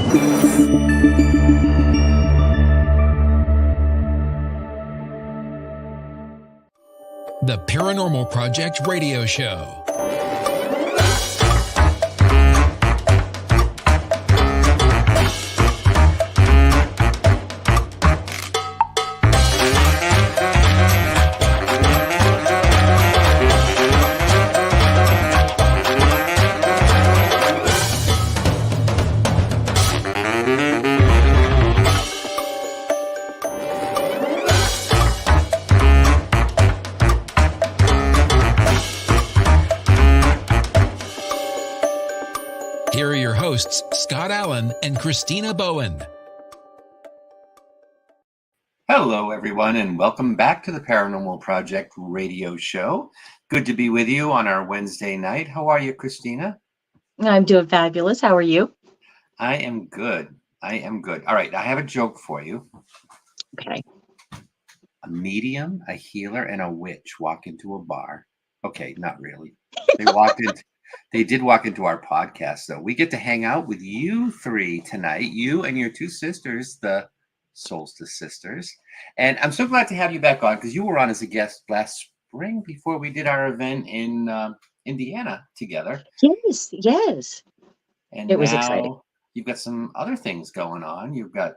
The Paranormal Project Radio Show. Here are your hosts, Scott Allen and Christina Bowen. Hello, everyone, and welcome back to the Paranormal Project Radio Show. Good to be with you on our Wednesday night. How are you, Christina? I'm doing fabulous. How are you? I am good. All right, I have a joke for you. Okay. A medium, a healer, and a witch walk into a bar. Okay, not really. They did walk into our podcast, though. We get to hang out with you three tonight, you and your two sisters, the Soulstice Sisters. And I'm so glad to have you back on because you were on as a guest last spring before we did our event in Indiana together. Yes. And it was now exciting. You've got some other things going on. You've got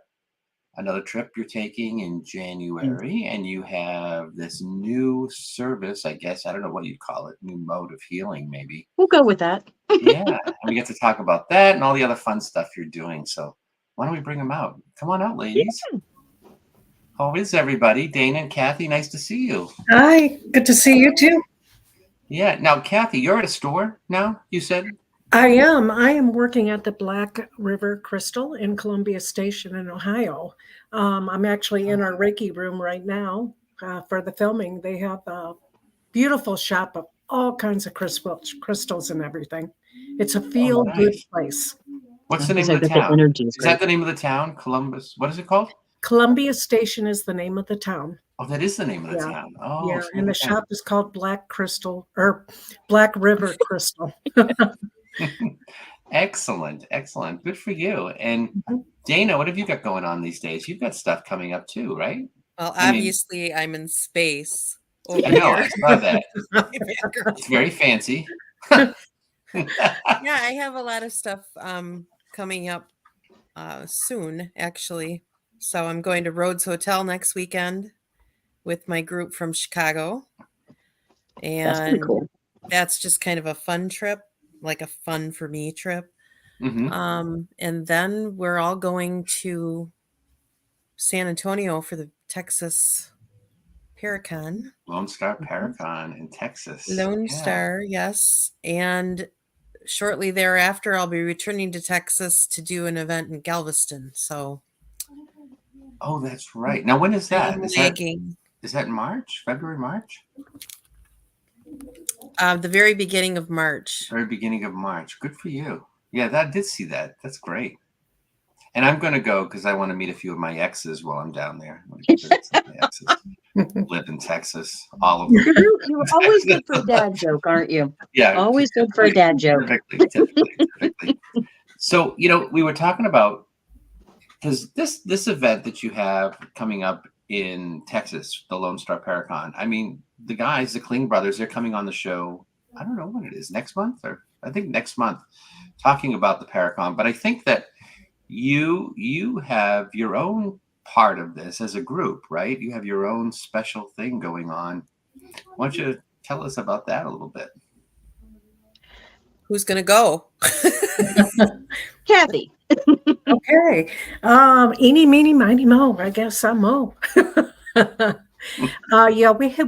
another trip you're taking in January, and you have this new service, I guess. I don't know what you'd call it, new mode of healing, maybe. We'll go with that. Yeah, and we get to talk about that and all the other fun stuff you're doing. So why don't we bring them out? Come on out, ladies. Yeah. How is everybody? Dana and Kathy, nice to see you. Hi, good to see you too. Yeah. Now, Kathy, you're at a store now, you said? I am working at the Black River Crystal in Columbia Station in Ohio. I'm actually in our Reiki room right now for the filming. They have a beautiful shop of all kinds of crystals and everything. It's a feel-good place. What's the name of the town? Is that the name of the town? Columbus? What is it called? Columbia Station is the name of the town. Oh, that is the name of the town. Oh, yeah. And the shop is called Black River Crystal. Excellent. Good for you. And Dana, what have you got going on these days? You've got stuff coming up too, right? Well, obviously, I'm in space. I know, I saw that. It's very fancy. Yeah, I have a lot of stuff coming up soon, actually. So I'm going to Rhodes Hotel next weekend with my group from Chicago. And that's pretty cool. That's just kind of a fun trip, like a fun for me trip. Mm-hmm. And then we're all going to San Antonio for the Texas Paracon. Lone Star Paracon in Texas. Lone Star, yes. And shortly thereafter, I'll be returning to Texas to do an event in Galveston. So. Oh, that's right. Now, when is that? Is that in March? February, March? The very beginning of March. Very beginning of March. Good for you. Yeah, I did see that. That's great. And I'm going to go because I want to meet a few of my exes while I'm down there. Live in Texas. All of them. You're always good for a dad joke, aren't you? Yeah. Always good for a dad joke. Typically. So, we were talking about, because this event that you have coming up in Texas, the Lone Star Paracon, I mean, the guys, the Kling brothers, they're coming on the show. I don't know when it is, next month, or I think next month, talking about the Paracon. But I think that you have your own part of this as a group, right? You have your own special thing going on. Why don't you tell us about that a little bit? Who's going to go? Kathy. Okay. Eeny, meeny, miny, mo. I guess I'm Mo.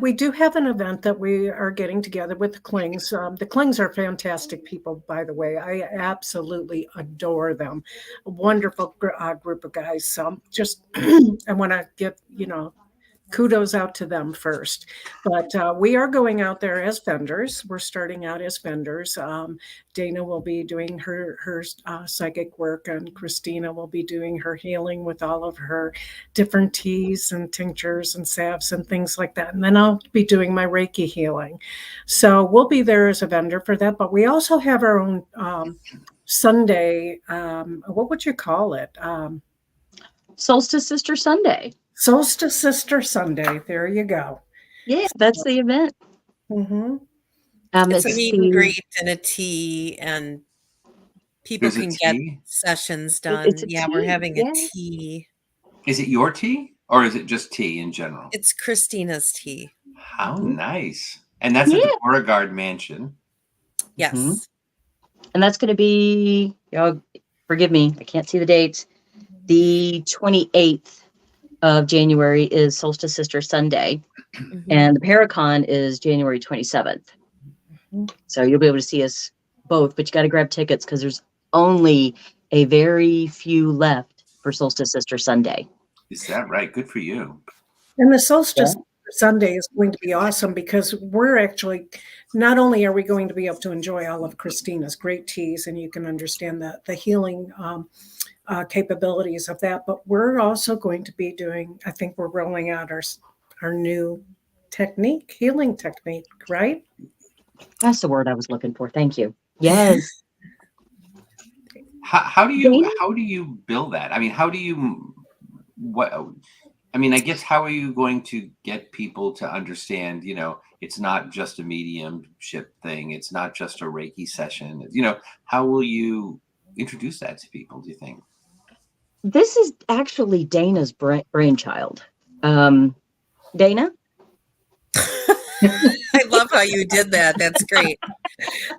We do have an event that we are getting together with the Klings. The Klings are fantastic people, by the way. I absolutely adore them. A wonderful group of guys. I want to give, kudos out to them first. But we are going out there as vendors. We're starting out as vendors. Dana will be doing her psychic work, and Christina will be doing her healing with all of her different teas and tinctures and salves and things like that. And then I'll be doing my Reiki healing. So we'll be there as a vendor for that. But we also have our own Sunday. What would you call it? Solstice Sister Sunday. Soulstice Sister Sunday. There you go. Yeah, that's the event. Mm-hmm. It's a meet and greet and a tea, and people Is it can get tea? sessions done. It's a Yeah, we're tea, having yeah. a tea. Is it your tea or is it just tea in general? It's Christina's tea. How nice. And that's at the Beauregard Mansion. Yes. Mhm. And that's going to be, forgive me, I can't see the dates. The 28th of January is Soulstice Sister Sunday, Mhm. and the Paracon is January 27th. So you'll be able to see us both, but you got to grab tickets because there's only a very few left for Soulstice Sister Sunday. Is that right? Good for you. And the Solstice Sunday is going to be awesome because we're actually, not only are we going to be able to enjoy all of Christina's great teas, and you can understand the healing capabilities of that, but we're also going to be doing, I think we're rolling out our new technique, healing technique, right? That's the word I was looking for. Thank you. Yes. How do you build that? I mean, I guess how are you going to get people to understand, it's not just a mediumship thing. It's not just a Reiki session. How will you introduce that to people, do you think? This is actually Dana's brainchild. Dana? I love how you did that. That's great.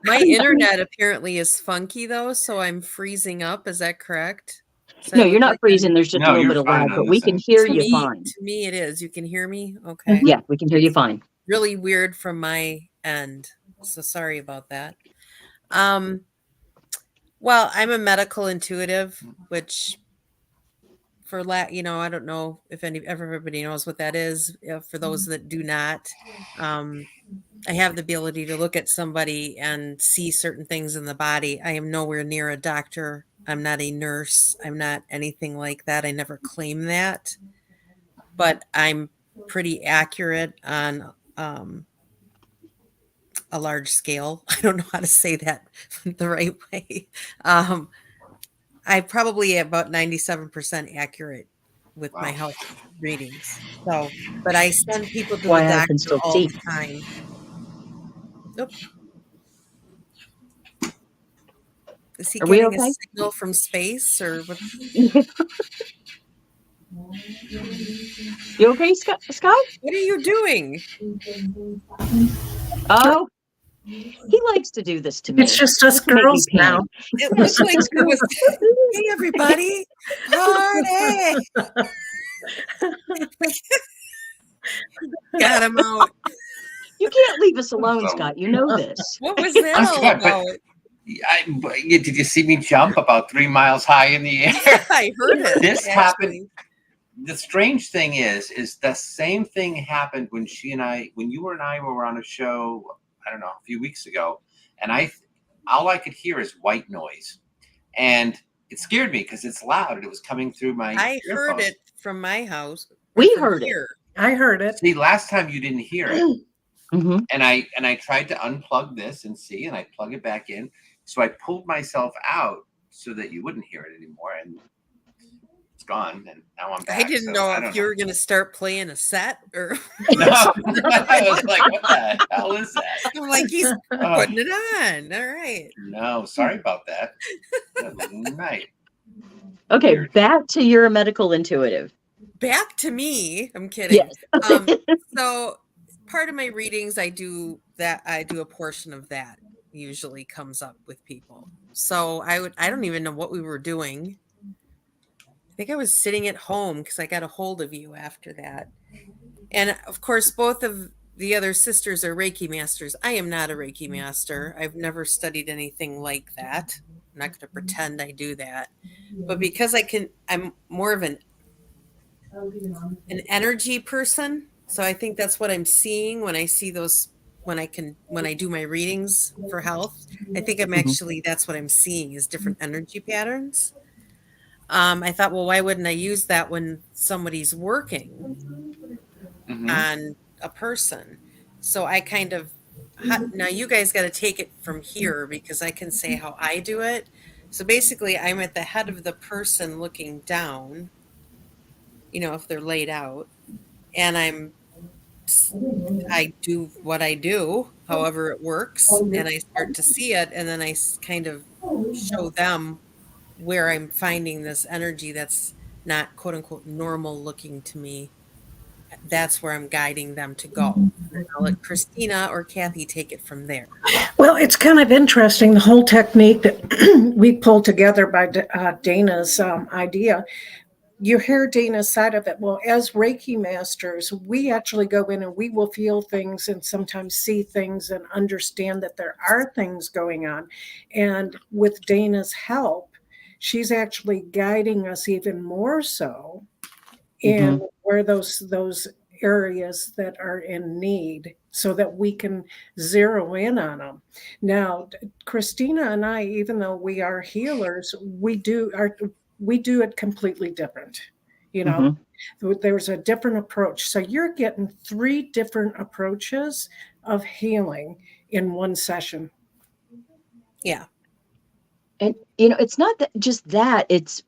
My internet apparently is funky though, so I'm freezing up. Is that correct? No, you're not freezing. There's just a little bit of lag, but we can hear you fine. To me, it is. You can hear me? Okay. Yeah, we can hear you fine. Really weird from my end. So sorry about that. Well, I'm a medical intuitive, which I don't know if everybody knows what that is. For those that do not, I have the ability to look at somebody and see certain things in the body. I am nowhere near a doctor. I'm not a nurse. I'm not anything like that. I never claim that, but I'm pretty accurate on a large scale. I don't know how to say that the right way. I probably am about 97% accurate with my health readings. So, but I send people to the doctor all the time. Nope. Is he getting a signal from space or what? You okay, Scott? What are you doing? Oh, he likes to do this to me. It's just us girls now. It looks like it was. Hey, everybody! Party! Got him out. You can't leave us alone, Scott. You know this. What was that all about? Did you see me jump about 3 miles high in the air? I heard it. This happened. The strange thing is the same thing happened when you and I were on a show, I don't know, a few weeks ago, and all I could hear is white noise, and it scared me because it's loud and it was coming through my I earphones. heard it from my house. We heard it. I heard it. See, last time you didn't hear it. Mm-hmm. And I tried to unplug this and I plug it back in. So I pulled myself out so that you wouldn't hear it anymore, and it's gone. And now I'm back. I didn't know if you were going to start playing a set or. No, I was like, what the hell is that? I'm like, he's putting it on. All right. No, sorry about that. Good night. Okay, Weird. back to your medical intuitive. Back to me. I'm kidding. Yes. So part of my readings, I do a portion of that usually comes up with people. So I don't even know what we were doing. I think I was sitting at home because I got a hold of you after that. And of course, both of the other sisters are Reiki masters. I am not a Reiki master. I've never studied anything like that. I'm not going to pretend I do that. But because I'm more of an an energy person. So I think that's what I'm seeing when I see those, when I do my readings for health. I think I'm actually, that's what I'm seeing is different energy patterns. I thought, well, why wouldn't I use that when somebody's working on a person? So I kind of, now you guys got to take it from here because I can say how I do it. So basically, I'm at the head of the person looking down, if they're laid out, and I do what I do, however it works, and I start to see it, and then I kind of show them where I'm finding this energy that's not quote unquote normal looking to me. That's where I'm guiding them to go. And I'll let Christina or Kathy take it from there. Well, it's kind of interesting, the whole technique that we pulled together by Dana's idea. You hear Dana's side of it. Well, as Reiki masters, we actually go in and we will feel things and sometimes see things and understand that there are things going on. And with Dana's help, she's actually guiding us even more so in where those areas that are in need so that we can zero in on them. Now, Christina and I, even though we are healers, we do it completely different. There's a different approach. So you're getting 3 different approaches of healing in one session. Yeah. And, it's not just that, it's,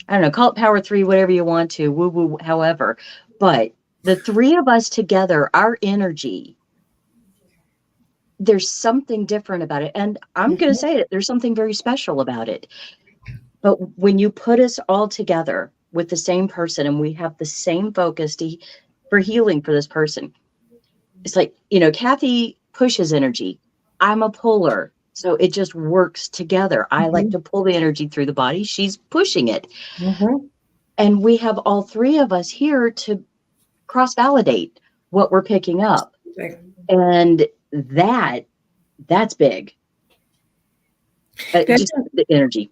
I don't know, call it power 3, whatever you want to, woo woo, however. But the 3 of us together, our energy, there's something different about it. And I'm going to say it, there's something very special about it. But when you put us all together with the same person and we have the same focus for healing for this person, it's like, Kathy pushes energy. I'm a puller. So it just works together. I like to pull the energy through the body. She's pushing it. And we have all 3 of us here to cross-validate what we're picking up. And that's big. Just the energy.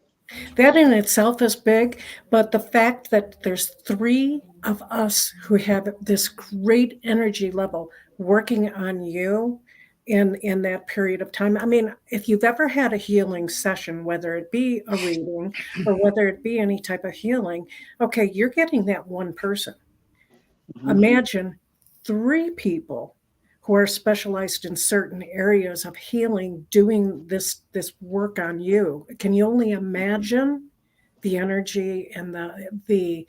That in itself is big, but the fact that there's 3 of us who have this great energy level working on you in that period of time. I mean, if you've ever had a healing session, whether it be a reading or whether it be any type of healing, okay, you're getting that one person. Imagine 3 people who are specialized in certain areas of healing doing this work on you. Can you only imagine the energy and the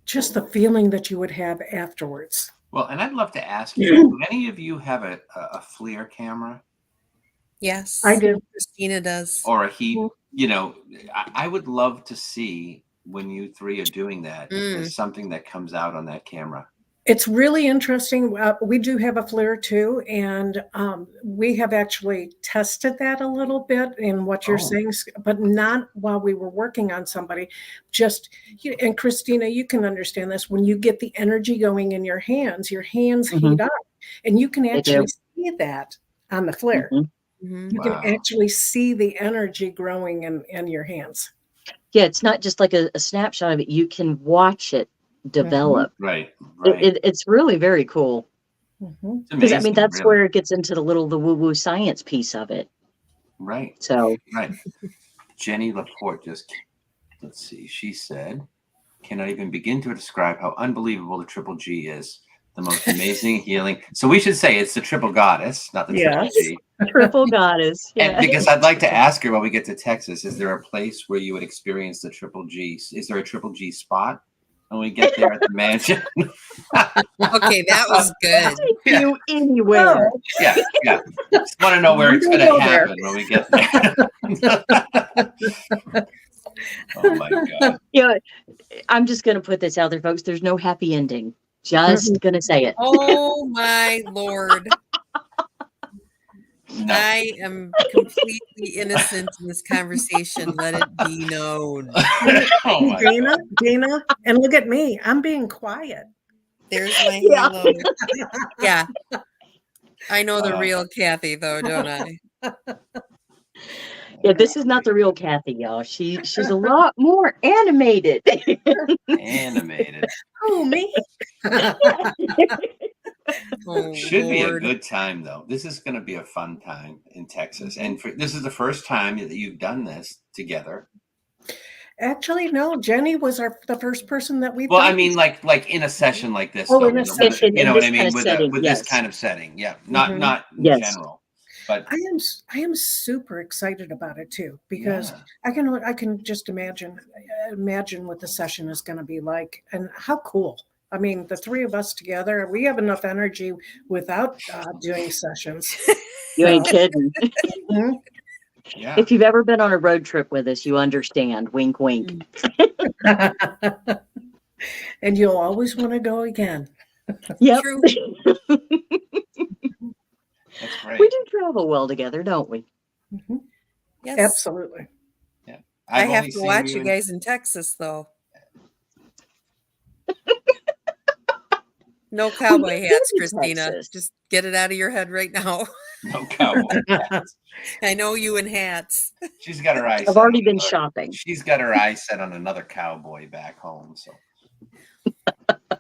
just the feeling that you would have afterwards? Well, and I'd love to ask you, do any of you have a FLIR camera? Yes. I do. Christina does. Or a heat, I would love to see when you 3 are doing that, if there's something that comes out on that camera. It's really interesting. We do have a FLIR too, and we have actually tested that a little bit in what you're saying, but not while we were working on somebody. And Christina, you can understand this. When you get the energy going in your hands heat up, and you can actually see that on the FLIR. You can actually see the energy growing in your hands. Yeah, it's not just like a snapshot of it. You can watch it develop. Right. It's really very cool. Because that's really. where it gets into the woo-woo science piece of it. Right. So Jenny Laporte let's see, she said, cannot even begin to describe how unbelievable the Triple G is. The most amazing healing. So we should say it's the Triple Goddess, not the Triple G. Triple Goddess. Yeah. And because I'd like to ask her when we get to Texas, is there a place where you would experience the Triple G? Is there a Triple G spot when we get there at the mansion? Okay, that was good. Take you anywhere. Yeah. Just want to know where it's going to happen when we get there. Oh my God. I'm just going to put this out there, folks. There's no happy ending. Just going to say it. Oh my Lord. No. I am completely innocent in this conversation. Let it be known. Oh my Dana, and look at me. I'm being quiet. There's my halo. Yeah. I know the real Kathy, though, don't I? Yeah, this is not the real Kathy, y'all. She's a lot more animated. Animated. Oh, me? Oh, Should be a Lord. good time, though. This is going to be a fun time in Texas, and this is the first time that you've done this together. Actually, no. Jenny was the first person that we've Well, done I mean, this. like in a session like this, Oh, though, in a with session. you know In what this I kind mean, of setting, with this yes. kind of setting. Yeah, not Mhm. not in Yes. general, but I am super excited about it too, because yeah. I can just imagine what the session is going to be like, and how cool. I mean, the three of us together, we have enough energy without doing sessions. You ain't kidding. Mhm. Yeah. If you've ever been on a road trip with us, you understand. Wink, wink. And you'll always want to go again. Yep. True. That's great. We do travel well together, don't we? Mhm. Yes. Absolutely. Yeah. I I've have only to seen watch you you in- guys in Texas, though. No cowboy you've hats, been to Christina. Texas. Just get it out of your head right now. No cowboy hats. I know you in hats. She's got her eyes. I've set already on been another- shopping. She's got her eyes set on another cowboy back home. So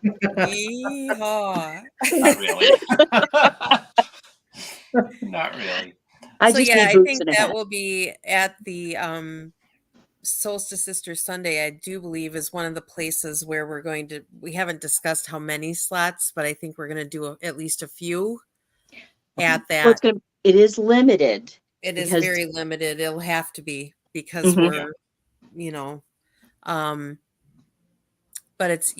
Yeehaw. not really. Not really. I So just yeah, need I boots think and a that hat. will be at the Soulstice Sisters Sunday. I do believe is one of the places where we haven't discussed how many slots, but I think we're going to do at least a few at Well, that. it is limited. It is because- very limited. It'll have to be because Mhm. we're, you know, but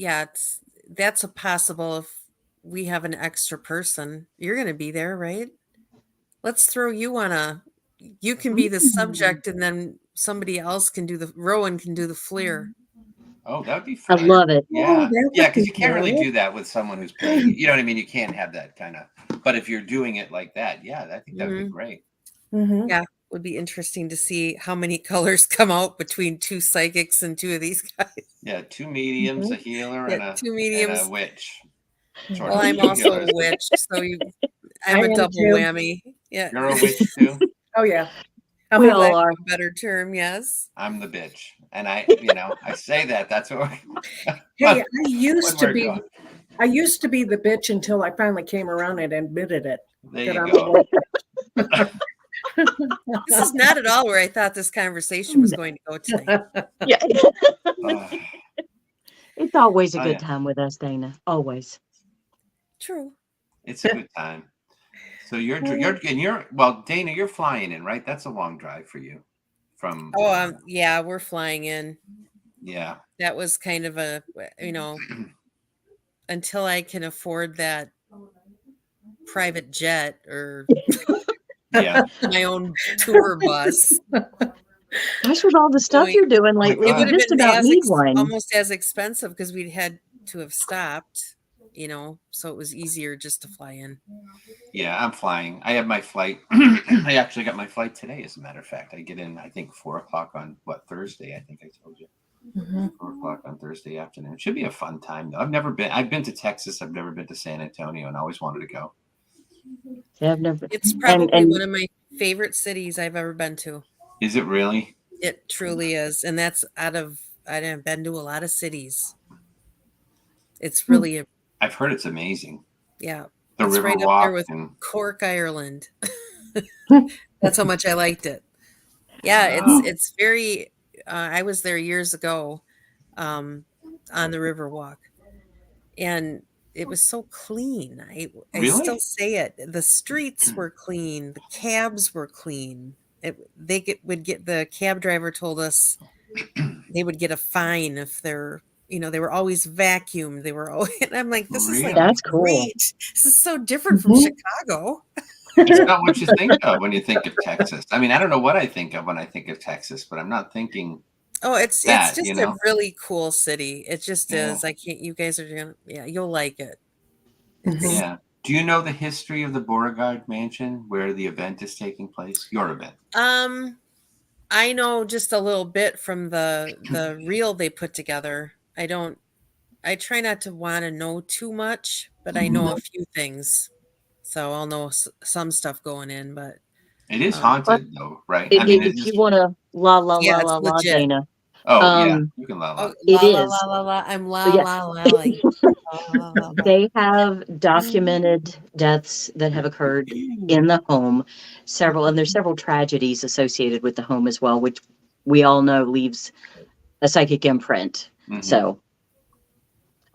that's a possible if we have an extra person. You're going to be there, right? Let's throw you you can be the subject and then somebody else Rowan can do the flair. Oh, that would be I fun. love it. Yeah, that would yeah, because be you can't really cool. do that with someone who's paid. You know what I mean? You can't have that kind of. But if you're doing it like that, yeah, I think that would be great. Mhm. Yeah, would be interesting to see how many colors come out between two psychics and two of these guys. Yeah, two mediums, a healer, Yeah, and a two and mediums. a witch. Sort Well, of. I'm Two also a healers. witch, so I'm I a am double too. whammy. Yeah, You're a witch too. Oh yeah. We for lack all of are. a better term, yes. I'm the bitch, and I say that. That's what. Hey, I used When to be the bitch until I finally came around and admitted it. There that you I'm go. a This is not at all where I thought this conversation was going to go tonight. Yeah. Oh, It's always a Oh, good yeah. time with us, Dana. Always. True. it's a good time. So you're Dana, you're flying in, right? That's a long drive for you. From Yeah, we're flying in. yeah. That was kind of until I can afford that private jet or Yeah. my own tour bus. Gosh, with all the stuff you're doing lately, God. we It would have just been about need one. almost as expensive because we'd had to have stopped, so it was easier just to fly in. Yeah, I'm flying. I have my flight. I actually got my flight today, as a matter of fact. I get in, I think, 4:00 on Thursday. I think I told you. 4:00 on Thursday afternoon. It should be a fun time, though. I've been to Texas. I've never been to San Antonio, and I always wanted to go. Yeah, I've never. It's probably and- one of my favorite cities I've ever been to. Is it really? It truly is. And that's I haven't been to a lot of cities. It's really I've heard it's amazing. yeah. The It's river right up walk there with and Cork, Ireland. That's how much I liked it. Yeah, Wow. it's very I was there years ago on the Riverwalk, and it was so clean. I Really? still say it. The streets were clean, the cabs were clean. The cab driver told us they would get a fine if they were always vacuumed. They were always, and I'm like, this is like That's cool. great. This is so different from Chicago. It's not what you think of when you think of Texas. I mean, I don't know what I think of when I think of Texas, but I'm not thinking. Oh, it's That, just a really cool city. It just Yeah. is. You guys are gonna, you'll like it. Yeah. Do you know the history of the Beauregard Mansion where the event is taking place? Your event. I know just a little bit from the reel they put together. I try not to want to know too much, but I know a few things. So I'll know some stuff going in, but It is Um, haunted though, right? I mean, it If is. you want to la la Yeah, la it's la la, legit. Dana, Oh yeah, um, you can la Oh, la. it la la la is. la la. I'm la Yeah. la la like. La. They have documented deaths that have occurred in the home, and there's several tragedies associated with the home as well, which we all know leaves a psychic imprint. Mhm. So,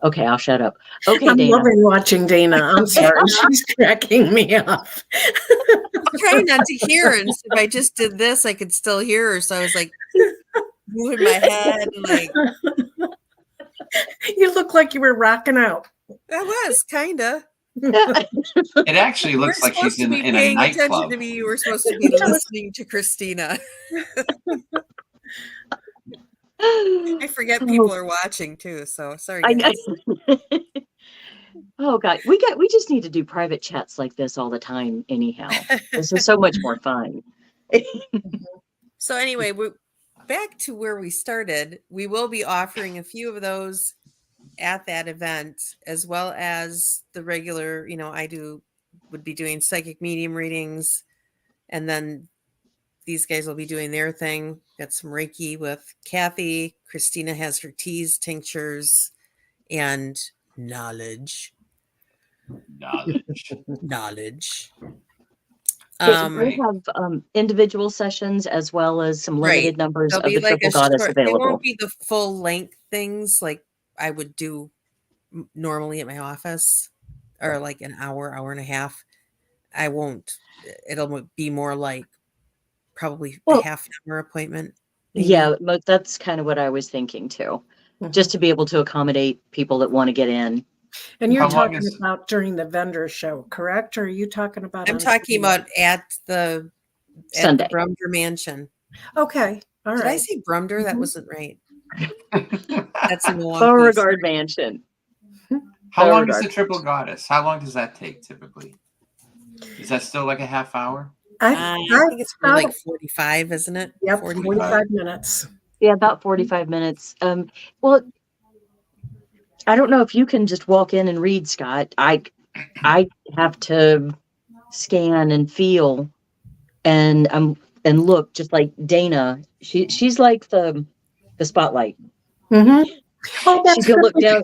okay, I'll shut up. Okay, I'm Dana. loving watching Dana. I'm sorry. She's cracking me up. I'm trying not to hear, and if I just did this, I could still hear her. So I was like moving my head, like You look like you were rocking out. I was kinda. It actually You weren't looks like supposed she's to be in a paying attention nightclub. to me. You were supposed to be listening to Christina. I forget people are watching too. So sorry, I know. guys. Oh God, we just need to do private chats like this all the time. Anyhow, this is so much more fun. So anyway, we're back to where we started. We will be offering a few of those at that event, as well as the regular, I would be doing psychic medium readings, and then these guys will be doing their thing. Got some Reiki with Kathy. Christina has her teas, tinctures, and knowledge. Knowledge. We have individual sessions as well as some limited numbers They'll of be the like Triple Goddess they available. won't be the full length things like I would do normally at my office, or like an hour and a half. I won't. It'll be more like probably a half an hour appointment. Maybe. Yeah, but that's kind of what I was thinking too, just to be able to accommodate people that want to get in. And you're talking about during the vendor show, correct? Or are you talking about? I'm talking about at the Sunday. Brumder Mansion. Okay, all right. Did I say Brumder? That wasn't right. That's in Milwaukee. Beauregard Mansion. How long is the Triple Goddess? How long does that take typically? Is that still like a half hour? I think it's more like 45, isn't it? Yep, 45 minutes. Yeah, about 45 minutes. Well, I don't know if you can just walk in and read, Scott. I have to scan and feel and look, just like Dana. She's like the spotlight. Mm-hmm. Oh, that's she's gonna look down.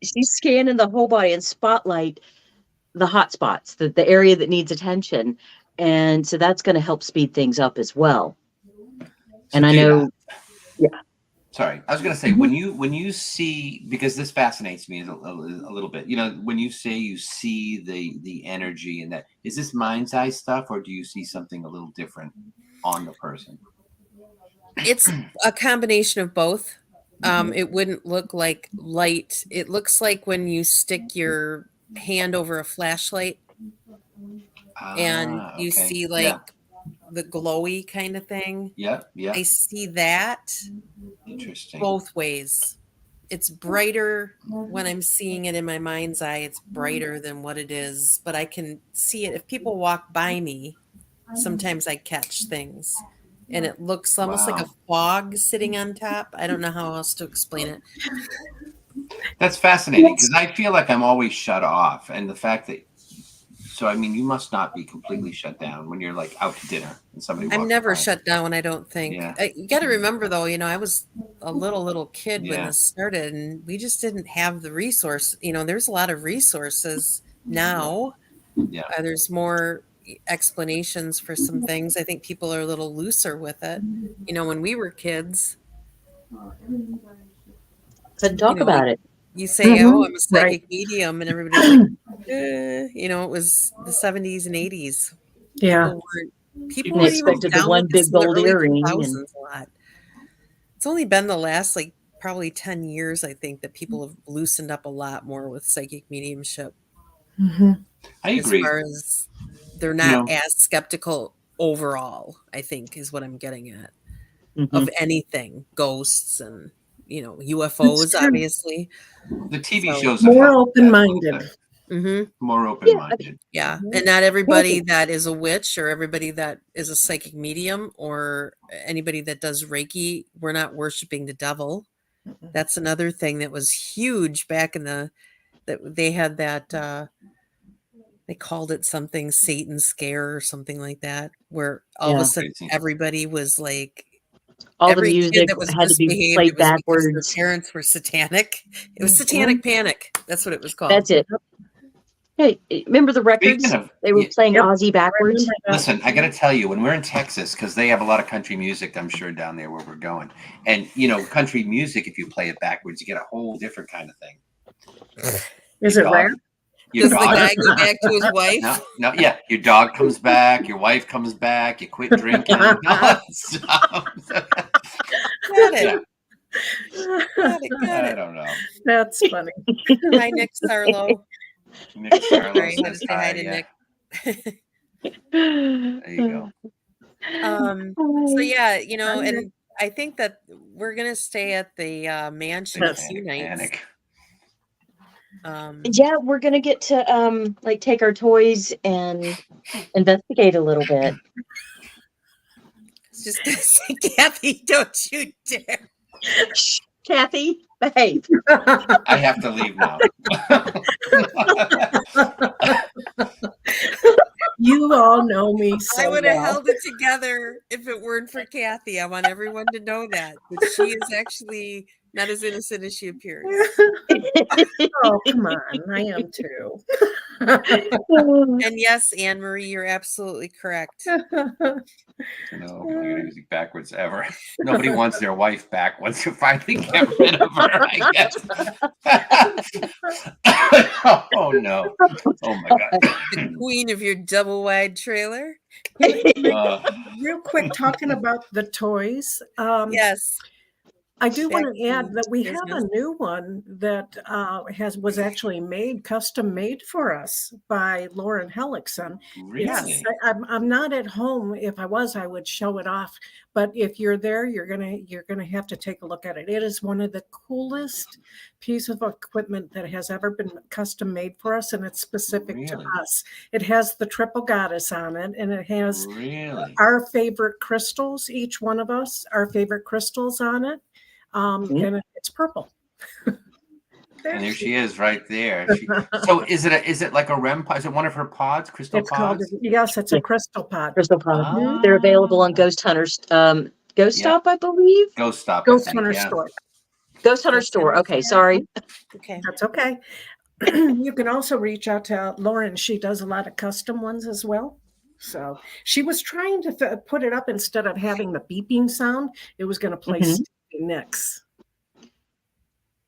She's scanning the whole body and spotlight the hot spots, the area that needs attention, and so that's going to help speed things up as well. And I know, Sorry, I was going to say when you see, because this fascinates me a little bit. When you say you see the energy and that, is this mind's eye stuff, or do you see something a little different on the person? It's a combination of both. It wouldn't look like light. It looks like when you stick your hand over a flashlight and you see the glowy kind of thing. Yeah. I see that. Interesting. Both ways. It's brighter when I'm seeing it in my mind's eye. It's brighter than what it is, but I can see it. If people walk by me, sometimes I catch things. And it looks almost like a fog sitting on top. I don't know how else to explain it. That's fascinating because I feel like I'm always shut off. And the fact that, you must not be completely shut down when you're like out to dinner and somebody walks I'm never by. shut down, I don't think. Yeah. You got to remember, though, I was a little kid when this started, and we just didn't have the resource. There's a lot of resources now. Yeah. There's more explanations for some things. I think people are a little looser with it. When we were kids, couldn't talk about it. You say, "Oh, I'm a psychic medium," and everybody's like, it was the 70s and 80s. Yeah, people were expected the one big gold earring. A lot. It's only been the last probably 10 years, I think, that people have loosened up a lot more with psychic mediumship. Mm-hmm. I agree. As far as they're not as skeptical overall, I think, is what I'm getting at. Mm-hmm. Of anything, ghosts and UFOs, obviously. The TV shows more open-minded. Mm-hmm. More open-minded. Yeah. And not everybody that is a witch or everybody that is a psychic medium or anybody that does Reiki, we're not worshiping the devil. Mm-hmm. That's another thing that was huge back in that they had that they called it something Satan scare or something like that, where all of Yeah. a sudden everybody was like, All the every kid music that was had to be misbehaved, played it was because their backwards. parents were satanic. It was satanic panic. That's what it was called. That's it. Hey, remember the records? Speaking of, They were playing Yep. Ozzy backwards. Remember that. listen, I got to tell you, when we're in Texas, because they have a lot of country music, I'm sure down there where we're going, and country music, if you play it backwards, you get a whole different kind of thing. Is Your it dog- rare? Your Does the dog, guy go back to his wife? no, yeah, your dog comes back, your wife comes back, you quit drinking, all that stuff. Got it. Got it. Got I it. don't know. That's funny. Hi, Nick Sarlo. Nick Sarlo Sorry, gotta says say hi hi. to Yeah, Nick. there you go. So yeah, and I think that we're gonna stay at the mansion a few Satanic nights. panic. Yeah, we're gonna get to like take our toys and investigate a little bit. Just gonna say, Kathy, don't you dare. Shh, Kathy, behave. I have to leave now. You all know me so I would have well. held it together if it weren't for Kathy. I want everyone to know that she is actually not as innocent as she appears. Oh, come on. I am too. And yes, Anne Marie, you're absolutely correct. No music backwards ever. Nobody wants their wife back once you finally get rid of her, I guess. Oh no. Oh my god. The queen of your double wide trailer. Real quick, talking about the toys. Yes. I do Back want to add to that we have business. a new one that was actually custom made for us by Lauren Hellickson. Really? I'm not at home. If I was, I would show it off. But if you're there, you're gonna have to take a look at it. It is one of the coolest piece of equipment that has ever been custom made for us, and it's specific to Really? us. It has the triple goddess on it, and it has Really? our favorite crystals. Each one of us, our favorite crystals on it. And it's purple. And there she is right there. So is it like a REM pod? Is it one of her pods, crystal It's called, pods? yes, it's a crystal pod. Crystal Pod. Ah. They're available on Ghost Hunters, Ghost Yeah. Stop, I believe. Ghost Stop. Ghost I think, Hunter yeah. store. Ghost Hunter Ghost store. Hunter Okay, store. sorry. Okay. That's okay. You can also reach out to Lauren. She does a lot of custom ones as well. So she was trying to put it up instead of having the beeping sound. It was going to play Stevie Nicks.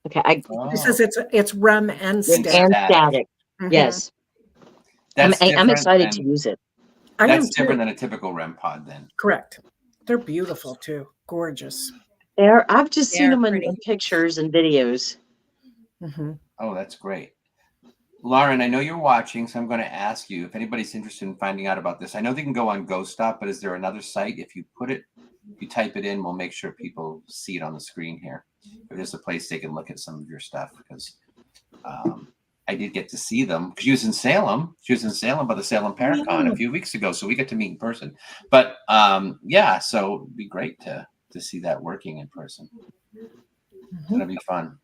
Okay, She says it's REM and and static. static. Mhm. Yes, That's I'm different excited than- to use it. I am That's too. different than a typical REM pod then. Correct. They're beautiful too. Gorgeous. I've just They seen are them in pretty. pictures and videos. Mm-hmm. Oh, that's great. Lauren, I know you're watching, so I'm going to ask you if anybody's interested in finding out about this. I know they can go on Ghost Stop, but is there another site? If you type it in, we'll make sure people see it on the screen here. If there's a place they can look at some of your stuff, because I did get to see them. She was in Salem. She was in Salem by the Salem Paracon a few weeks ago, so we got to meet in person. But yeah, so it'd be great to see that working in person. That'll be fun.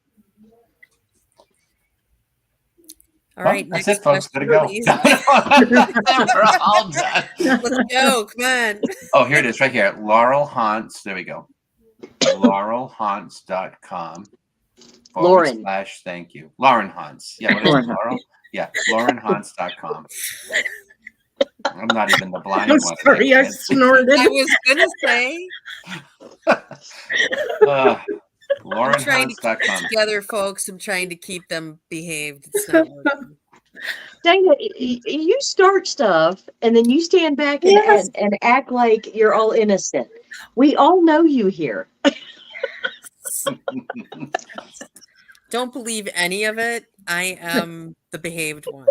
All right, that's next it, folks. Gotta question, go. please. We're all done. Let's go. Come on. Oh, here it is, right here. Laurel Haunts. There we go. LaurelHaunts.com. Lauren. / thank you. Lauren Haunts. Yeah, what is it, Laurel? Yeah, LaurenHaunts.com. I'm not even the blind I'm one. sorry, I snorted. I was gonna say I'm trying to keep it LaurenHaunts.com. together, folks. I'm trying to keep them behaved. It's not working. Dang it, you start stuff and then you stand back and, Yes. and act like you're all innocent. We all know you here. Don't believe any of it. I am the behaved one.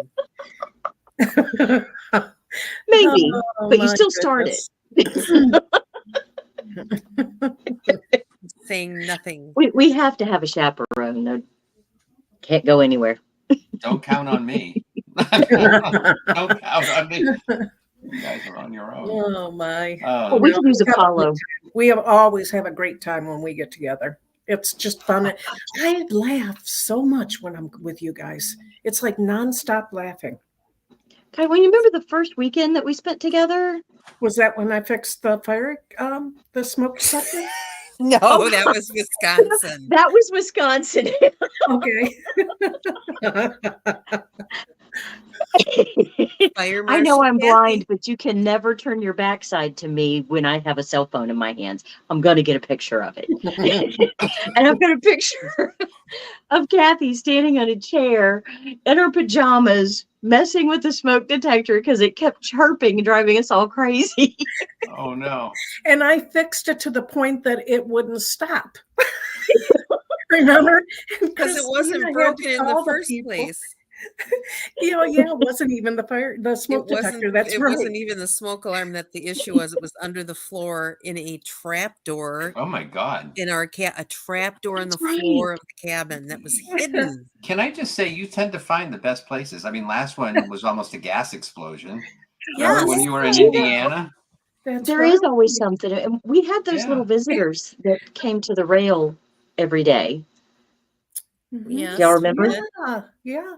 Maybe, Oh, but you my still started. goodness. Saying nothing. We have to have a chaperone. No, can't go anywhere. Don't count on me. Don't count on me. You guys are on your own. Oh my. Well, we can use Apollo. We always have a great time when we get together. It's just fun. I laugh so much when I'm with you guys. It's like nonstop laughing. God, when you remember the first weekend that we spent together? Was that when I fixed the fire, the smoke detector? No, Oh. that was Wisconsin. That was Wisconsin. Okay. Fire I know marshal I'm Kathy. blind, but you can never turn your backside to me when I have a cell phone in my hands. I'm going to get a picture of it. And I've got a picture of Kathy standing on a chair in her pajamas, messing with the smoke detector because it kept chirping and driving us all crazy. Oh no. And I fixed it to the point that it wouldn't stop. Remember? Because it wasn't broken in the first place. Yeah, it wasn't even the smoke detector. That's it right. wasn't even the smoke alarm that the issue was. It was under the floor in a trap door. Oh my God. In our a trap door in the That's floor of the cabin that was hidden. Can I just say you tend to find the best places? I mean, last one was almost a gas explosion. Remember when you were in Indiana? There is always something. And we had those little visitors that came to the rail every day. Yes, y'all remember? Yeah.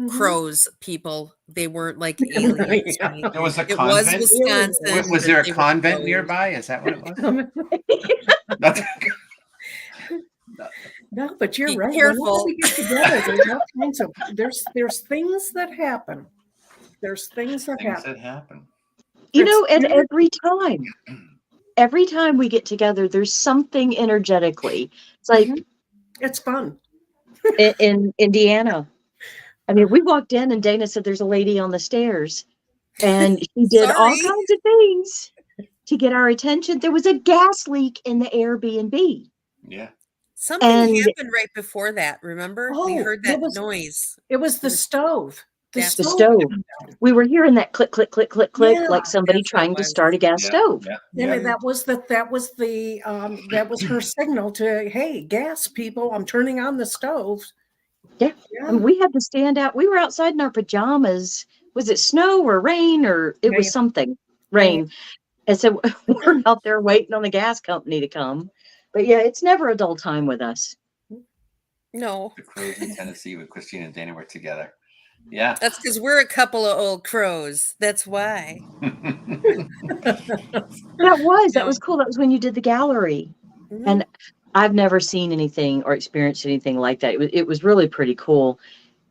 Crows, people. They weren't like aliens. Yeah. There was a It convent. was Wisconsin. Was there a They were convent crows. nearby? Is that what it was? No, but you're Be right. careful. Whenever we get together, there's all kinds of there's things that happen. There's things that Things happen. that happen. You know, and every time we get together, there's something energetically. It's like It's fun. in Indiana. I mean, we walked in and Dana said there's a lady on the stairs, and she did all Sorry. kinds of things to get our attention. There was a gas leak in the Airbnb. Yeah. Something And- happened right before that. Remember? We Oh, heard it that was- noise. It was the stove. The stove. We were hearing that click, click, click, click, click, Yeah, like somebody that's what it trying to was. start a gas stove. Yeah, that was her signal to, hey, gas people, I'm turning on the stove. Yeah. And we had to stand out. We were outside in our pajamas. Was it snow or rain or it was Rain. something? Rain. And so we're out there waiting on the gas company to come. But yeah, it's never a dull time with us. No, The Crows in Tennessee with Christina and Dana were together. Yeah. that's because we're a couple of old crows. That's why. That was cool. That was when you did the gallery. Mhm. And I've never seen anything or experienced anything like that. It was really pretty cool.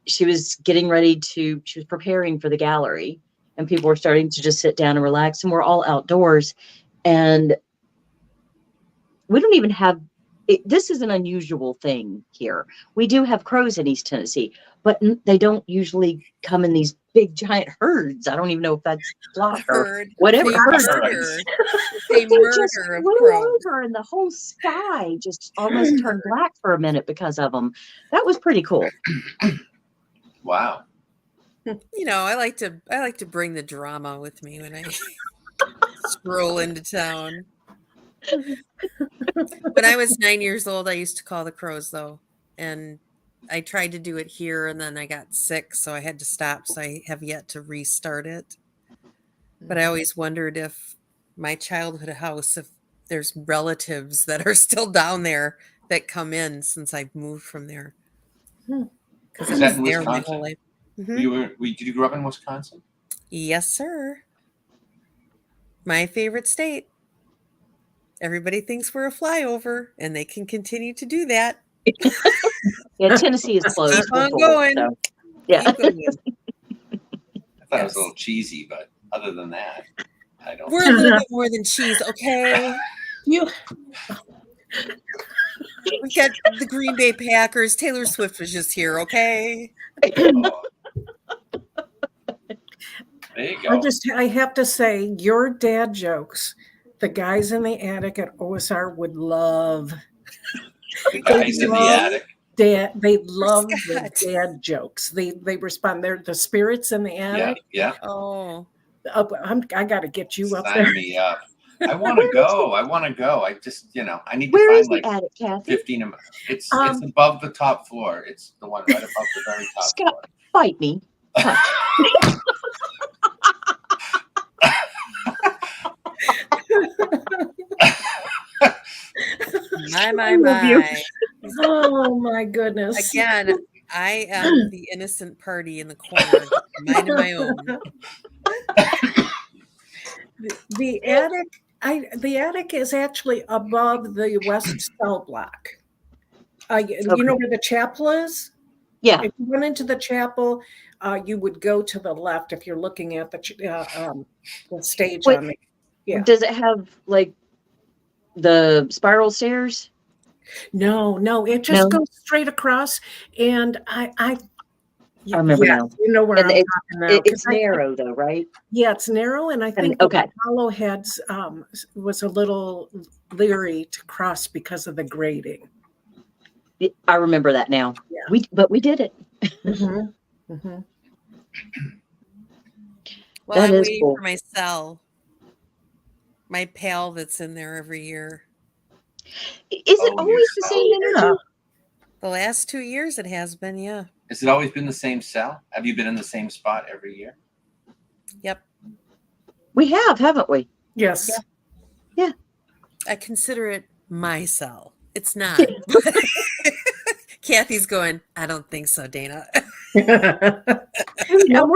She was preparing for the gallery, and people were starting to just sit down and relax, and we're all outdoors. And we don't even have this is an unusual thing here. We do have crows in East Tennessee, but they don't usually come in these big giant herds. I don't even know if that's flock or Herd. whatever. They herd. murder. They They just murder of flew crows. over, and the whole sky just almost turned black for a minute because of them. That was pretty cool. Wow. You know, I like to bring the drama with me when I stroll into town. When I was 9 years old, I used to call the crows, though, and I tried to do it here, and then I got sick, so I had to stop. So I have yet to restart it. But I always wondered if my childhood house, if there's relatives that are still down there that come in since I've moved from there. Because Is I that was in there my Wisconsin? whole life. Mhm. Did you grow up in Wisconsin? Yes, sir. My favorite state. Everybody thinks we're a flyover, and they can continue to do that. Yeah, Tennessee is closed. Keep on We're full, going. so, yeah. Keep going. I thought it was a little cheesy, but other than that, I don't. We're a little bit more than cheese, okay? You We got the Green Bay Packers. Taylor Swift was just here, okay? Oh. There you go. I have to say, your dad jokes, the guys in the attic at OSR would love. The guys in the attic. They love the Scott. dad jokes. They respond. They're the spirits in the Yeah, attic. yeah. Oh, I got to get you up Sign there. me up. I want to go. I just, I need to Where find is the like attic, Kathy? 15 of them. It's above the top floor. It's the one right above the very top Scott, floor. fight me. my. love you. Oh my goodness! Again, I am the innocent party in the corner, minding my own. The attic is actually above the west cell block. You know where the chapel is? Yeah. If you went into the chapel, you would go to the left if you're looking at the stage Wait, on the. Yeah. Does it have like the spiral stairs? No, it just goes straight across, and I remember now. You know where And I'm talking now. it's narrow though, right? Yeah, it's narrow, and I think okay. Hollow Heads was a little leery to cross because of the grading. I remember that now. Yeah. But we did it. Mm-hmm. Mm-hmm. Well, I'm waiting for my cell. My pal that's in there every year. Is it always the same energy? The last 2 years it has been, yeah. Has it always been the same cell? Have you been in the same spot every year? Yep. We have, haven't we? Yes. Yeah. I consider it my cell. It's not. Kathy's going, I don't think so, Dana. No,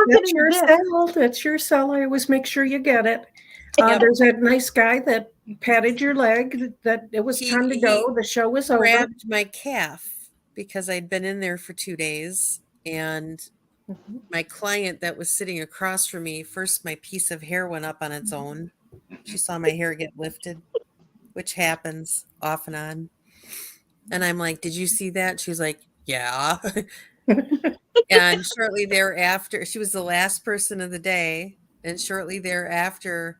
that's your cell. That's your cell. I always make sure you get it. There's that nice guy that patted your leg, that it was time to go. The show was over. Grabbed my calf because I'd been in there for 2 days. And my client that was sitting across from me, first my piece of hair went up on its own. She saw my hair get lifted, which happens off and on. And I'm like, did you see that? She was like, yeah. And shortly thereafter, she was the last person of the day. And shortly thereafter,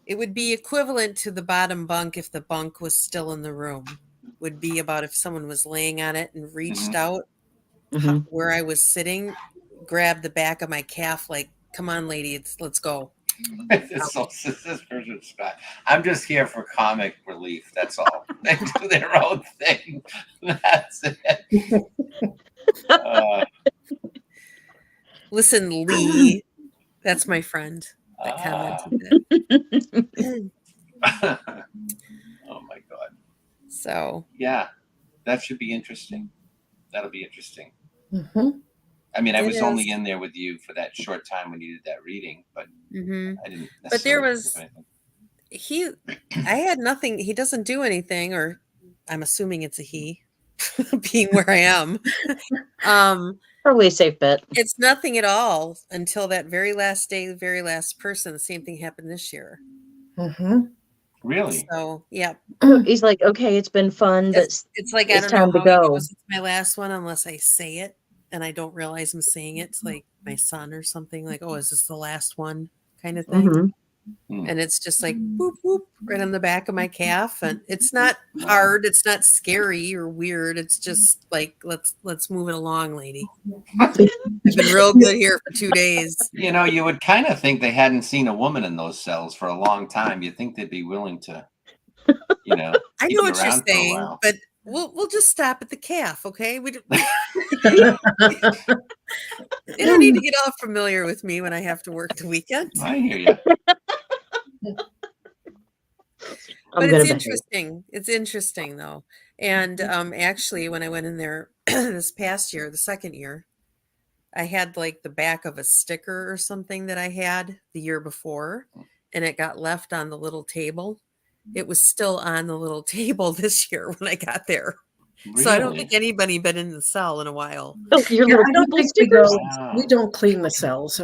it would be equivalent to the bottom bunk if the bunk was still in the room. Would be about if someone was laying on it and reached out where I was sitting, grabbed the back of my calf, like, come on, lady, let's go. I'm just here for comic relief. That's all. They do their own thing. That's it. Listen, Lee, that's my friend that commented it. Oh my God. So yeah, that should be interesting. That'll be interesting. Mm-hmm. I mean, I was only in there with you for that short time when you did that reading, but I didn't. But there was I had nothing. He doesn't do anything, or I'm assuming it's a he, being where I am. Probably a safe bet. It's nothing at all until that very last day, the very last person. The same thing happened this year. Mm-hmm. Really? So yeah. He's like, okay, it's been fun, but it's like I don't know how he goes. It's my last one unless I say it. And I don't realize I'm saying it. It's like my son or something, like, oh, is this the last one kind of thing? And it's just like boop, boop, right on the back of my calf. And it's not hard. It's not scary or weird. It's just like, let's move it along, lady. I've been real good here for 2 days. You know, you would kind of think they hadn't seen a woman in those cells for a long time. You'd think they'd be willing to, you know. I know what you're saying, but we'll just stop at the calf, okay? We don't need to get all familiar with me when I have to work the weekend. I hear you. But it's interesting. It's interesting though. And actually, when I went in there this past year, the second year, I had like the back of a sticker or something that I had the year before, and it got left on the little table. It was still on the little table this year when I got there. Really? So I don't think anybody been in the cell in a while. Oh, I don't think we don't clean the cells.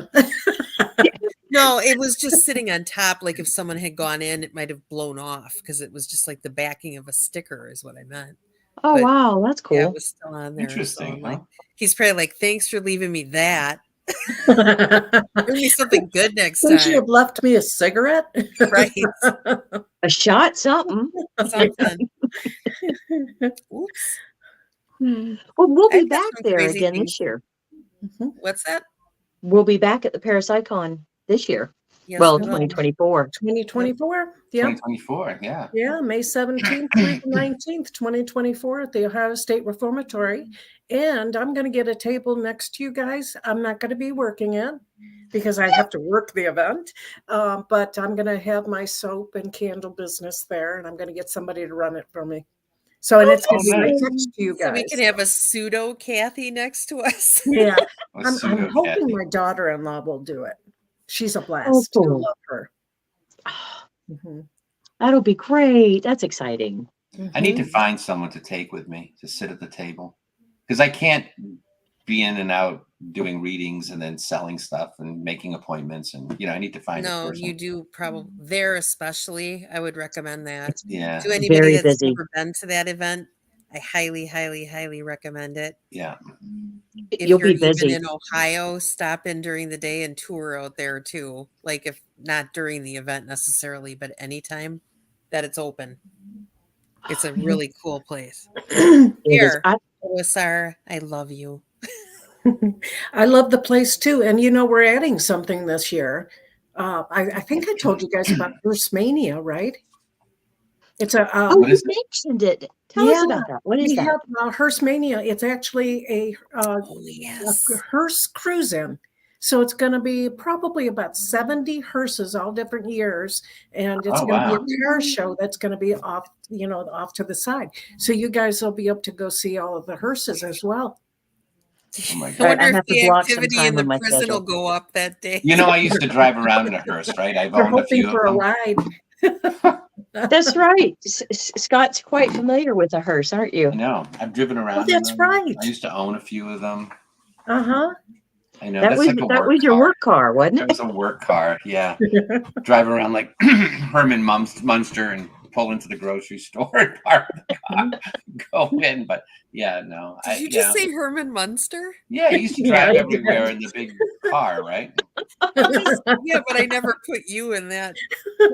No, it was just sitting on top. Like if someone had gone in, it might have blown off because it was just like the backing of a sticker is what I meant. Oh, but, wow. That's cool. Yeah, it was still on there. Interesting. So, like, he's probably like, thanks for leaving me that. Bring me something good next time. Should you have left me a cigarette? Right. A shot, something. Oops. Well, we'll be back there again this year. What's that? We'll be back at the Parapsychon this year. Yes, well, 2024. 2024. Yeah. 2024. Yeah. Yeah. May 17th through the 19th, 2024 at the Ohio State Reformatory. And I'm going to get a table next to you guys. I'm not going to be working it because I have to work the event. But I'm going to have my soap and candle business there, and I'm going to get somebody to run it for me. So, and it's going to be right nice. next to you guys. So we can have a pseudo Kathy next to us. Yeah. A I'm pseudo hoping Kathy. my daughter-in-law will do it. She's a blast. Oh, I cool. love her. Mhm. That'll be great. That's exciting. I need to Mhm. find someone to take with me to sit at the table because I can't be in and out doing readings and then selling stuff and making appointments. And, I need to find a No, person. you do probably there, especially. I would recommend that. Yeah. To anybody Very that's busy. never been to that event, I highly, highly, highly recommend it. Yeah. If You'll you're be busy. even in Ohio, stop in during the day and tour out there too. Like if not during the event necessarily, but anytime that it's open. It's a really cool place. It is. Here, OSR, I love you. I love the place too. And we're adding something this year. I think I told you guys about Hearst Mania, right? It's a Oh, What you is it? mentioned it. Tell us about that. What is we that? have Hearst Mania. It's actually a Oh, yes. hearse cruise-in. So it's going to be probably about 70 hearses, all different years, and it's Oh, going to wow. be a car show that's going to be off, off to the side. So you guys will be able to go see all of the hearses as well. Oh my I God. Right, I wonder if have to the block some activity time in the on my prison schedule. will go up that day. I used to drive around in a hearse, right? I've We're owned a hoping few of for a them. ride. That's right. Scott's quite familiar with a hearse, aren't you? I know. I've driven around. Oh, in that's them. right. I used to own a few of them. Uh-huh. I know. That That's was like a that work was your car. work car, wasn't That it? was a work car. Yeah. Drive around like Herman Munster and pull into the grocery store and park the car, go in. But yeah, no. Did you just say Herman Munster? Yeah, I used to drive everywhere in the big car, right? Yeah, but I never put you in that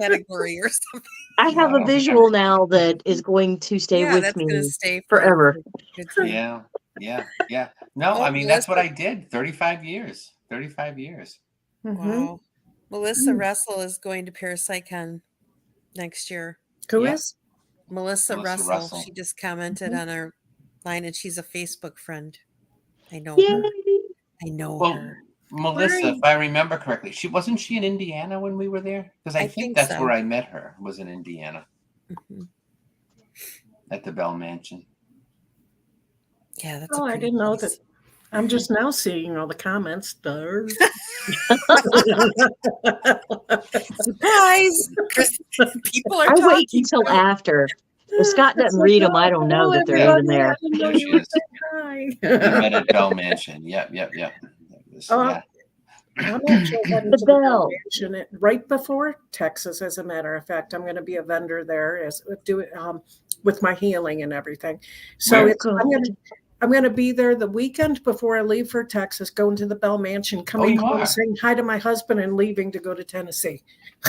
category or something. I have I a don't think visual now that is going to stay Yeah, with that's gonna me stay forever. Good for you. Yeah. No, Oh, I mean that's what Melissa- I did. 35 years. 35 years. Mhm. Wow. Melissa Russell is going to Parapsychon next year. Who Yeah. is? Melissa Melissa Russell. Russell. She just commented on our line, and she's a Facebook friend. I know Yay! her. I know Well, her. Melissa, if I remember correctly, wasn't she in Indiana when we were there? Because I I think think that's so. where I met her. Was in Indiana Mhm. at the Bell Mansion. Yeah, that's. Oh, a I pretty didn't know place. that. I'm just now seeing all the comments. Surprise! People are I talking. wait until after. If Scott doesn't read them, I don't know that they're even there. There she is. Hi. We met at Bell Mansion. Yep. Oh, Yeah. I'm actually heading The to the Bell Bell. Mansion right before Texas. As a matter of fact, I'm going to be a vendor there with my healing and everything. So Where? I'm going to be there the weekend before I leave for Texas, going to the Bell Mansion, coming you home, are? saying hi to my husband, and leaving to go to Tennessee.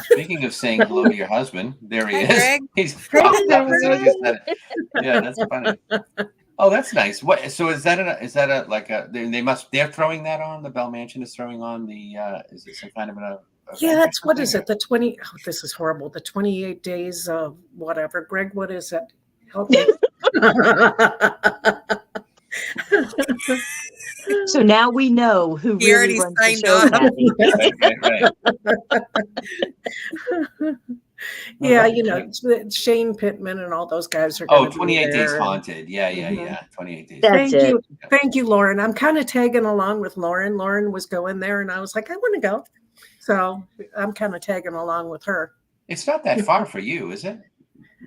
Speaking of saying hello to your husband, there he Hi, is. Greg. He's popped up as soon as you said it. Yeah, that's funny. Oh, that's nice. What? So is that they're throwing that on? The Bell Mansion is throwing on the. Is it some kind of an? Yeah, it's what is it? The 20. Oh, this is horrible. The 28 days of whatever. Greg, what is it? Help me. So now we know who He really already runs the signed show, up. Kathy. Right. Yeah, Okay. Shane Pittman and all those guys are. Oh, gonna be 28 Days there. Haunted. Yeah. Mhm. 28 Days. That's Thank it. you. Thank you, Lauren. I'm kind of tagging along with Lauren. Lauren was going there, and I was like, I want to go. So I'm kind of tagging along with her. It's not that far for you, is it?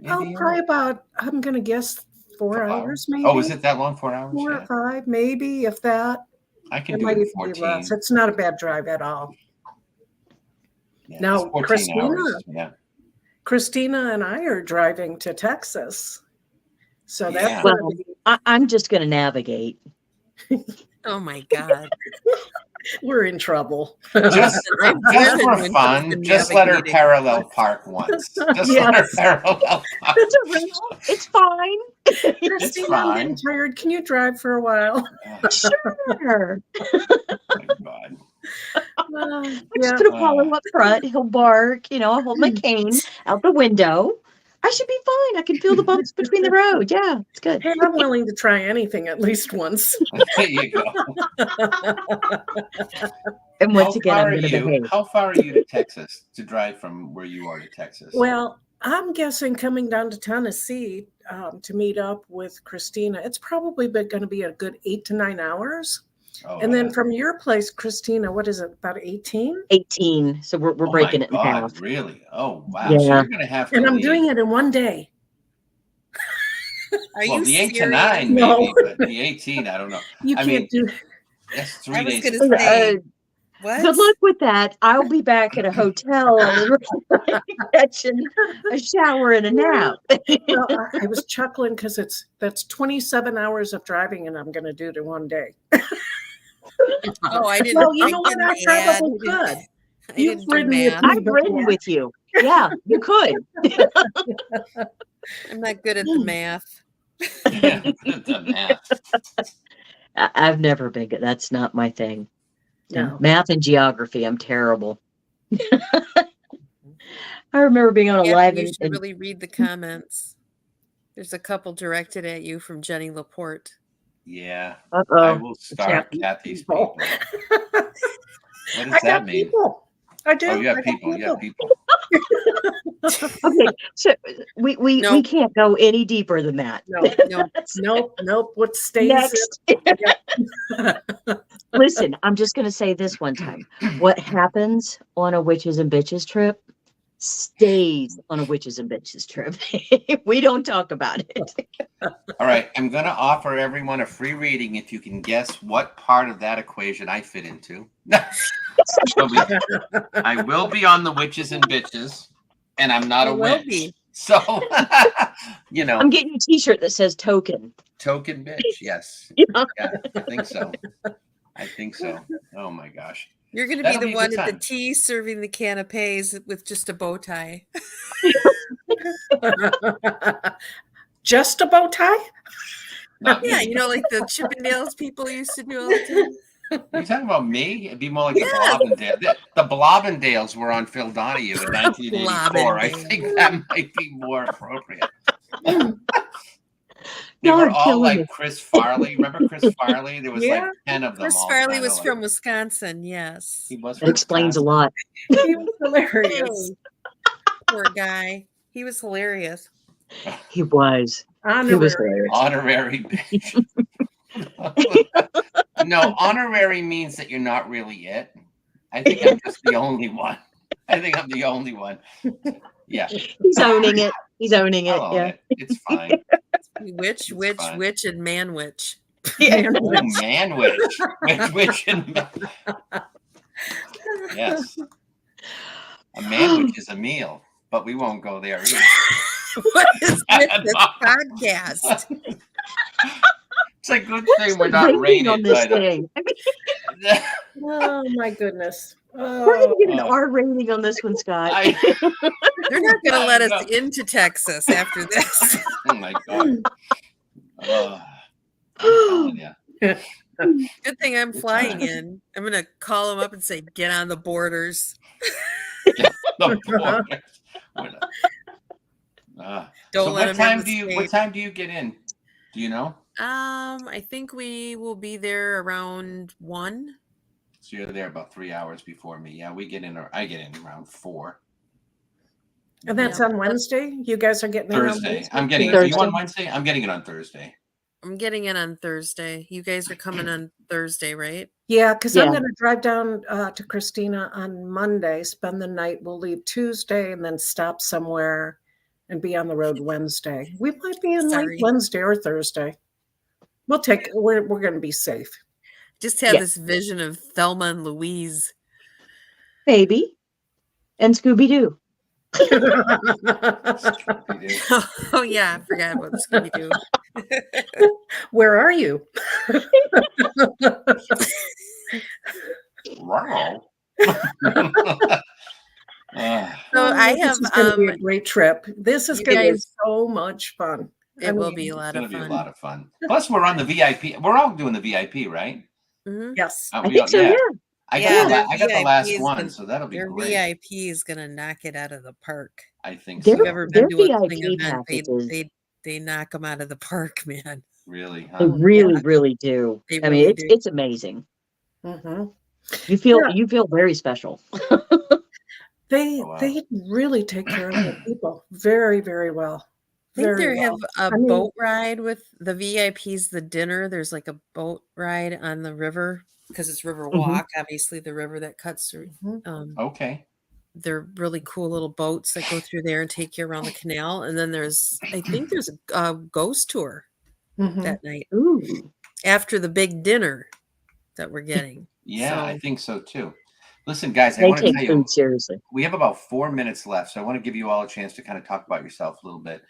Oh, Indiana? probably about, I'm going to guess 4 hours, maybe. Oh, is it that long? 4 hours? 4 Yeah. or 5, maybe, if that. I can It do might it in even be 14. less. It's not a bad drive at all. Yeah, Now, it's 14 Christina. hours. Yeah. Christina and I are driving to Texas. So that's Yeah. gonna Well, be, I'm just going to navigate. Oh my God. we're in trouble. Just I'm for driven when fun, she's just let her navigating. parallel park once. Just let her Yes. parallel park. It's a rental. It's fine. Christina, I'm getting fine. tired. Can you drive for a while? Sure. Oh my God. I Yeah. just put Apollo up front. He'll bark. I'll hold my cane out the window. I should be fine. I can feel the bumps between the road. Yeah, it's good. Hey, I'm willing to try anything at least once. There you go. And once again, I'm going to behave. How far are you to Texas to drive from where you are to Texas? Well, I'm guessing coming down to Tennessee to meet up with Christina, it's probably going to be a good 8 to 9 hours. Oh, And yeah. then from your place, Christina, what is it, about 18? 18. So we're Oh breaking my it in God, half. really? Oh, wow. Yeah. So you're going to have to And I'm leave. doing it in one day. Are Well, you the 8 to serious? 9 No. maybe, but the 18, I don't know. You I can't mean, do that's I 3 was days. going to say, what? Good luck with that. I'll be back at a hotel and catching a shower and a nap. Well, I was chuckling because that's 27 hours of driving, and I'm going to do it in one day. Oh, I didn't. Well, you I know what? didn't I add. probably could. I You've didn't do ridden with math. me. I've ridden with you. Yeah, you could. I'm not good at the math. Yeah, the math. I've never been good. That's not my thing. No. Math and geography, I'm terrible. I remember being on a Yeah, live you and should really read the comments. There's a couple directed at you from Jenny Laporte. Yeah. uh-oh. I will start Can't Kathy's people. people. What I does got that mean? people. I do. Oh, you I have got people. You have people. Okay, so we Nope. can't go any deeper than that. No, nope. What stays Next. Listen, I'm just going to say this one time. What happens on a witches and bitches trip stays on a witches and bitches trip. We don't talk about it. All right. I'm going to offer everyone a free reading if you can guess what part of that equation I fit into. I will be on the witches and bitches, and I'm not a will witch. be. So, you know, I'm getting a t-shirt that says token. token bitch. Yes. Yeah. Yeah, I think so. I think so. Oh my gosh. You're going to be That'll the be a one good at the time. tea serving the canapes with just a bow tie. Just a bow tie? Not Yeah, me. you know, like the Chippendales people used to do all the time. Are you talking about me? It'd be more like the Blobbendale. The Blobbendales were on Phil Donahue in 1984. I think that might be more appropriate. They Y'all were are all killing like me. Chris Farley. Remember Chris Farley? There was like Yeah. 10 of them. Chris all Farley kinda was like- from Wisconsin, yes. He was That from explains a Wisconsin. lot. He was hilarious. Poor guy. He was hilarious. He was. He was Honorary. hilarious. Honorary bitch. No, honorary means that you're not really it. I think I'm just the only one. I think I'm the only one. Yeah. He's owning it. He's owning it. I'll own Yeah. it. It's fine. Witch, witch, fine. witch, and man witch. Yeah. Oh, man witch. Witch and man. Yes. A man witch is a meal, but we won't go there either. What is with this podcast? It's a good What's thing we're the not rating rated on this by the. thing? I mean, Oh my goodness. we're going to get an Oh. R rating on this one, Scott. They're not going to let us No. into Texas after this. Oh my God. I'm telling ya. Good thing I'm Good flying times. in. I'm going to call them up and say, get on the borders. The borders. Don't So let what them time in do the you? state. What time do you get in? Do you know? I think we will be there around 1. So you're there about 3 hours before me. Yeah, we get in. Or I get in around 4. And that's Yeah. on Wednesday? You guys are getting in on Thursday. Wednesday? I'm getting. Are Thursday. you on Wednesday? I'm getting it on Thursday. I'm getting in on Thursday. You guys are coming on Thursday, right? Yeah, because I'm Yeah. going to drive down to Christina on Monday, spend the night. We'll leave Tuesday and then stop somewhere and be on the road Wednesday. We might be in Sorry. late Wednesday or Thursday. We're going to be safe. Just had Yeah. this vision of Thelma and Louise. Baby. And Scooby-Doo. Oh, yeah. I forgot about Scooby-Doo. Where are you? Wow. So I have, This is going to be a great trip. This is you going to be guys- so much fun. it will mean, be a It's lot gonna of be a fun. lot of fun. Plus, we're on the VIP. We're all doing the VIP, right? Mhm. Yes. I think so, yeah. I Yeah, got, their I got the VIP last is one, gonna- so that'll be Their great. VIP is going to knock it out of the park. I think Their- If you've so. ever their been to a VIP swing event, packages. they knock them out of the park, man. Really, They huh? really, really do. They I mean, really it's do. it's amazing. Mhm. You feel Yeah. you feel very special. They Oh, wow. they really take care of their people very, very well. I think Very they have well. a boat ride with the VIPs, the dinner. There's like a boat ride on the river because it's River Walk, obviously the river that cuts through. Mhm. Okay. They're really cool little boats that go through there and take you around the canal. And then I think there's a ghost tour Mhm. that night Ooh. after the big dinner that we're getting. Yeah, I So think so too. Listen, guys, I They want to take tell you, food seriously. we have about 4 minutes left, so I want to give you all a chance to kind of talk about yourself a little bit.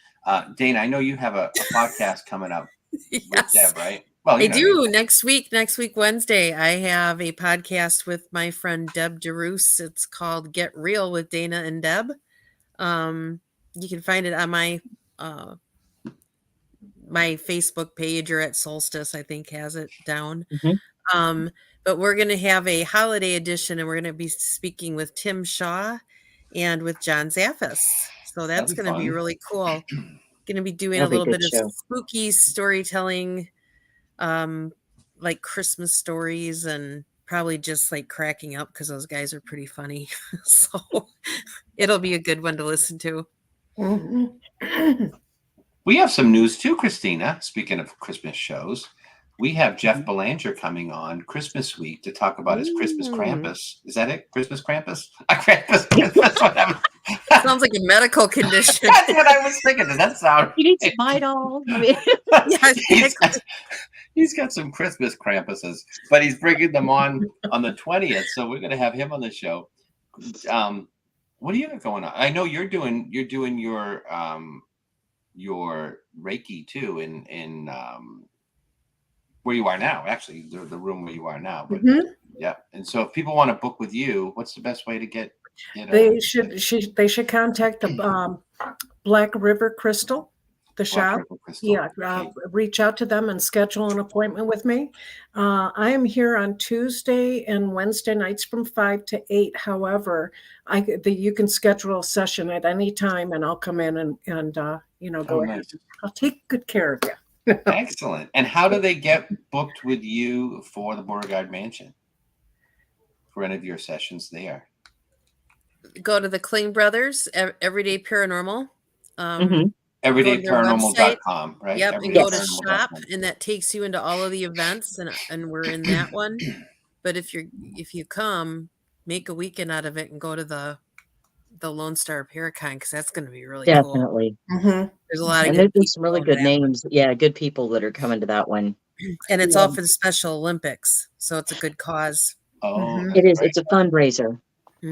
Dana, I know you have a podcast coming up with yes, Deb, right? Well, I do. Next week, Wednesday, I have a podcast with my friend Deb DeRoos. It's called Get Real with Dana and Deb. You can find it on my Facebook page or at Soulstice, I think has it down. Mhm. But we're going to have a holiday edition, and we're going to be speaking with Tim Shaw and with John Zaffis. So that's That'll be going to be fun. really cool. Going to be doing That'll a be a little good bit show. of spooky storytelling, like Christmas stories, and probably just like cracking up because those guys are pretty funny. So it'll be a good one to listen to. Mhm. We have some news too, Christina. Speaking of Christmas shows, we have Jeff Mhm. Belanger coming on Christmas week to talk about his Christmas Ooh. Krampus. Is that it? Christmas Krampus? Krampus, whatever. Sounds like a medical condition. That's what I was thinking. Does that sound? You need some Midol. I mean, Yeah, he's got some Christmas Krampuses, but he's bringing them on the 20th. So we're going to have him on the show. What do you got going on? I know you're doing your Reiki too in where you are now. Actually, the room where you are now. But yeah, and so if people want to book with you, what's the best way to get? They should contact the Black River Crystal, the shop. Yeah, reach out to them and schedule an appointment with me. I am here on Tuesday and Wednesday nights from 5 to 8. However, you can schedule a session at any time, and I'll come in and go ahead. Nice. I'll take good care of you. Excellent. And how do they get booked with you for the Beauregard Mansion? For any of your sessions there? Go to the Kling Brothers, Everyday Paranormal. Everydayparanormal.com, right? Yep, and go to shop, and that takes you into all of the events, and we're in that one. But if you come, make a weekend out of it and go to the Lone Star Paracon, because that's going to be really cool. Definitely. There's a lot of there's some really good names. Yeah, good people that are coming to that one. And it's all for the Special Olympics, so it's a good cause. Oh, it is. Right. It's a fundraiser.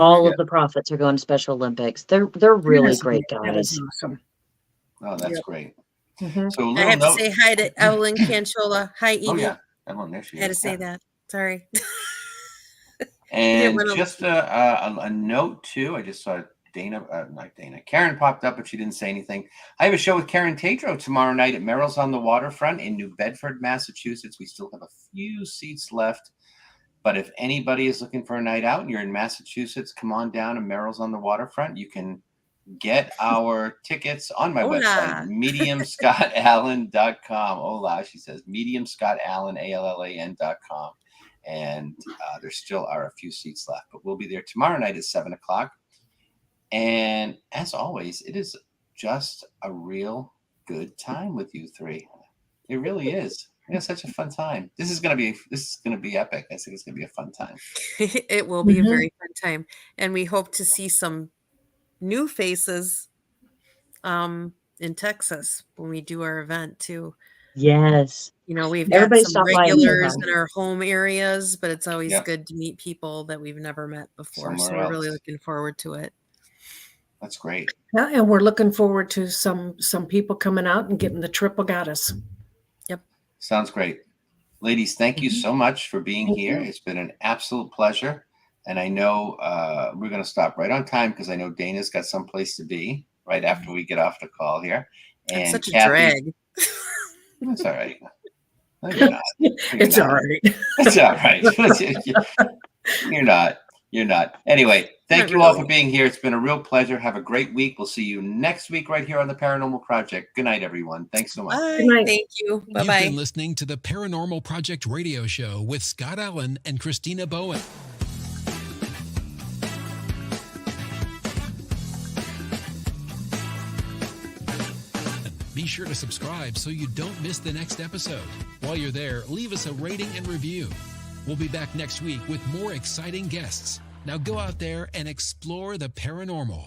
All of the profits are going to Special Olympics. They're really great guys. That is awesome. Oh, that's great. So I have to say hi to Evelyn Canchola. Hi, Evie. Oh yeah, Evelyn, there she is. I had to say that. Sorry. And just a note too. I just saw Karen popped up, but she didn't say anything. I have a show with Karen Tatro tomorrow night at Merrill's on the Waterfront in New Bedford, Massachusetts. We still have a few seats left, but if anybody is looking for a night out and you're in Massachusetts, come on down to Merrill's on the Waterfront. You can get our tickets on my website, mediumscottallen.com. Hola, she says, mediumscottallen.com. And there still are a few seats left, but we'll be there tomorrow night at 7:00. And as always, it is just a real good time with you three. It really is. It's such a fun time. This is gonna be epic. I think it's gonna be a fun time. It will be a very fun time, and we hope to see some new faces in Texas when we do our event too. Yes. We've got some regulars in our home areas, but it's always good to meet people that we've never met before. So we're really looking forward to it. That's great. Yeah, and we're looking forward to some people coming out and getting the triple goddess. Yep. Sounds great. Ladies, thank you so much for being here. It's been an absolute pleasure. And I know we're going to stop right on time because I know Dana's got someplace to be right after we get off the call here. And it's such a drag. It's all right. No, you're not. It's all right. It's all right. You're not. Anyway, thank you all for being here. It's been a real pleasure. Have a great week. We'll see you next week right here on the Paranormal Project. Good night, everyone. Thanks so much. Bye. Thank you. Bye-bye. You've been listening to the Paranormal Project radio show with Scott Allen and Christina Bowen. Be sure to subscribe so you don't miss the next episode. While you're there, leave us a rating and review. We'll be back next week with more exciting guests. Now go out there and explore the paranormal.